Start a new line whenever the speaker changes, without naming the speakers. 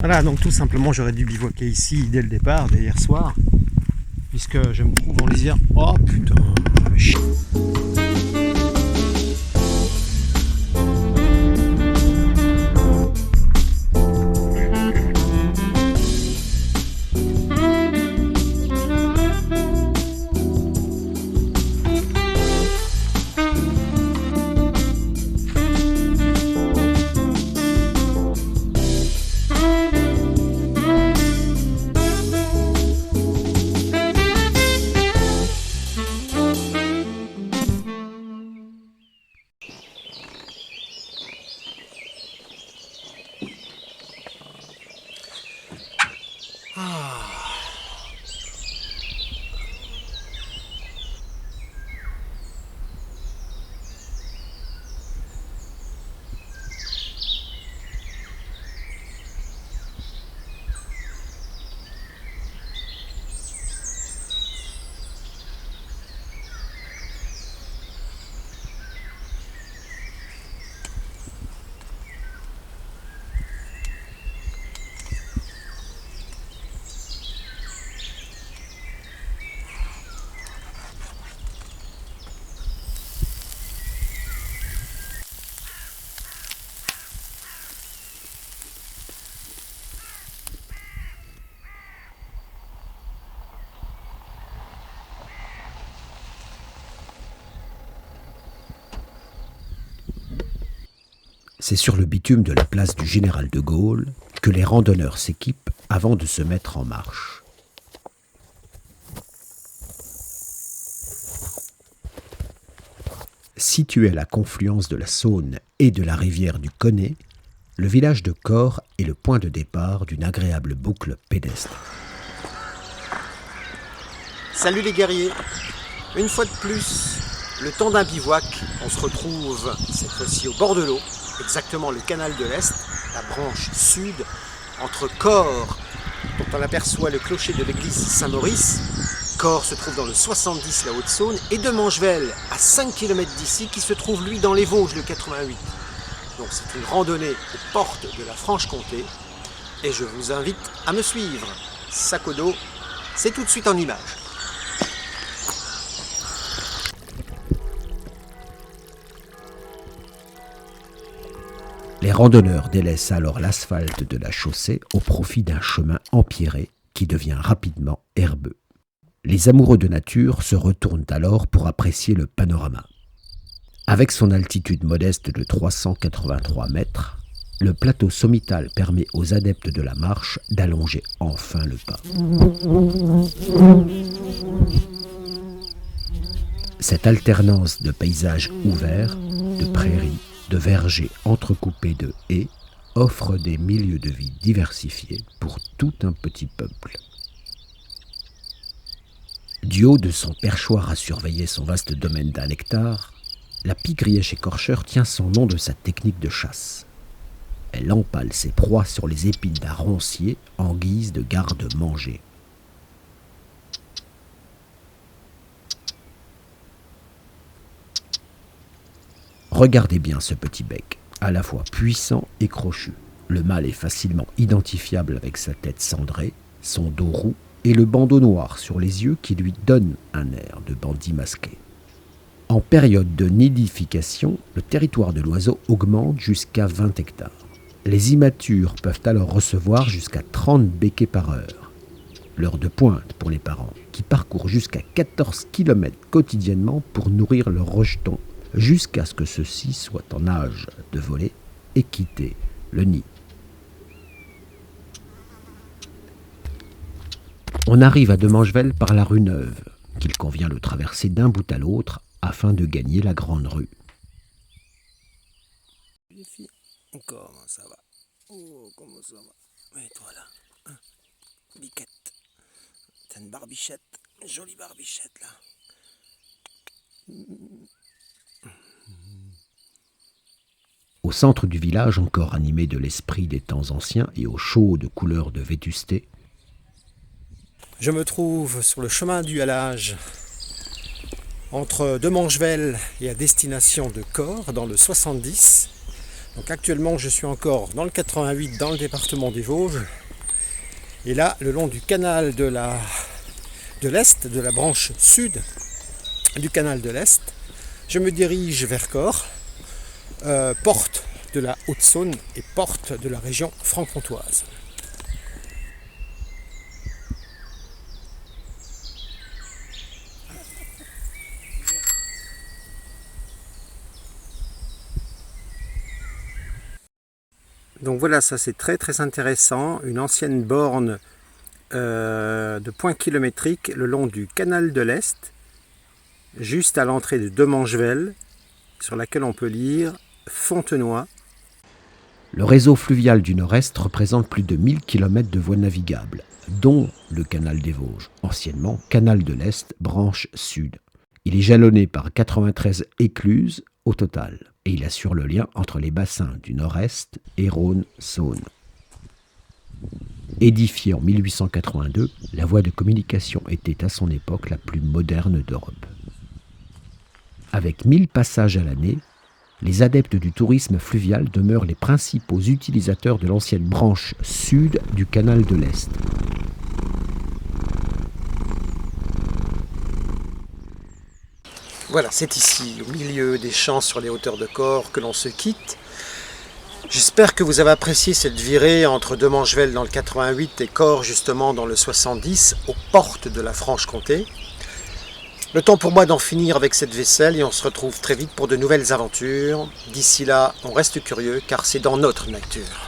Voilà, donc tout simplement j'aurais dû bivouaquer ici dès le départ, dès hier soir, puisque je me trouve en lisière. Oh putain, ça fait chier.
C'est sur le bitume de la place du Général de Gaulle que les randonneurs s'équipent avant de se mettre en marche. Situé à la confluence de la Saône et de la rivière du Connet, le village de Cors est le point de départ d'une agréable boucle pédestre.
Salut les guerriers. Une fois de plus, le temps d'un bivouac, on se retrouve cette fois-ci au bord de l'eau, exactement le canal de l'Est, la branche sud, entre Cors, dont on aperçoit le clocher de l'église Saint-Maurice. Cors se trouve dans le 70, la Haute-Saône, et de Mangevel, à 5 km d'ici, qui se trouve lui dans les Vosges, le 88. Donc c'est une randonnée aux portes de la Franche-Comté, et je vous invite à me suivre. Sac au dos, c'est tout de suite en images.
Les randonneurs délaissent alors l'asphalte de la chaussée au profit d'un chemin empierré qui devient rapidement herbeux. Les amoureux de nature se retournent alors pour apprécier le panorama. Avec son altitude modeste de 383 mètres, le plateau sommital permet aux adeptes de la marche d'allonger enfin le pas. Cette alternance de paysages ouverts, de prairies, de vergers entrecoupés de haies offre des milieux de vie diversifiés pour tout un petit peuple. Du haut de son perchoir à surveiller son vaste domaine d'un hectare, la pie-grièche écorcheur tient son nom de sa technique de chasse. Elle empale ses proies sur les épines d'un roncier en guise de garde-manger. Regardez bien ce petit bec, à la fois puissant et crochu. Le mâle est facilement identifiable avec sa tête cendrée, son dos roux et le bandeau noir sur les yeux qui lui donne un air de bandit masqué. En période de nidification, le territoire de l'oiseau augmente jusqu'à 20 hectares. Les immatures peuvent alors recevoir jusqu'à 30 becquets par heure. L'heure de pointe pour les parents, qui parcourent jusqu'à 14 km quotidiennement pour nourrir leurs rejetons, jusqu'à ce que ceux-ci soient en âge de voler et quitter le nid. On arrive à de Mangevel par la rue Neuve, qu'il convient de traverser d'un bout à l'autre afin de gagner la grande rue.
Les filles, comment ça va? Oh, comment ça va? Et toi là, Biquette, t'as une barbichette, une jolie barbichette là.
Au centre du village, encore animé de l'esprit des temps anciens et aux chaudes couleurs de vétusté,
je me trouve sur le chemin du halage entre de Mangevel et à destination de Cors, dans le 70. Donc actuellement je suis encore dans le 88 dans le département des Vosges. Et là, le long du canal de l'Est, de la branche sud du canal de l'Est, je me dirige vers Corps, porte de la Haute-Saône et porte de la région franc-comtoise. Donc voilà, ça c'est très très intéressant, une ancienne borne de points kilométriques le long du canal de l'Est, juste à l'entrée de Demangevelle, sur laquelle on peut lire Fontenoy.
Le réseau fluvial du Nord-Est représente plus de 1000 km de voies navigables, dont le canal des Vosges, anciennement canal de l'Est, branche sud. Il est jalonné par 93 écluses au total, et il assure le lien entre les bassins du Nord-Est et Rhône-Saône. Édifiée en 1882, la voie de communication était à son époque la plus moderne d'Europe. Avec 1000 passages à l'année, les adeptes du tourisme fluvial demeurent les principaux utilisateurs de l'ancienne branche sud du canal de l'Est.
Voilà, c'est ici, au milieu des champs sur les hauteurs de Corps, que l'on se quitte. J'espère que vous avez apprécié cette virée entre Demangevelle dans le 88 et Corps justement dans le 70, aux portes de la Franche-Comté. Le temps pour moi d'en finir avec cette vaisselle et on se retrouve très vite pour de nouvelles aventures. D'ici là, on reste curieux car c'est dans notre nature.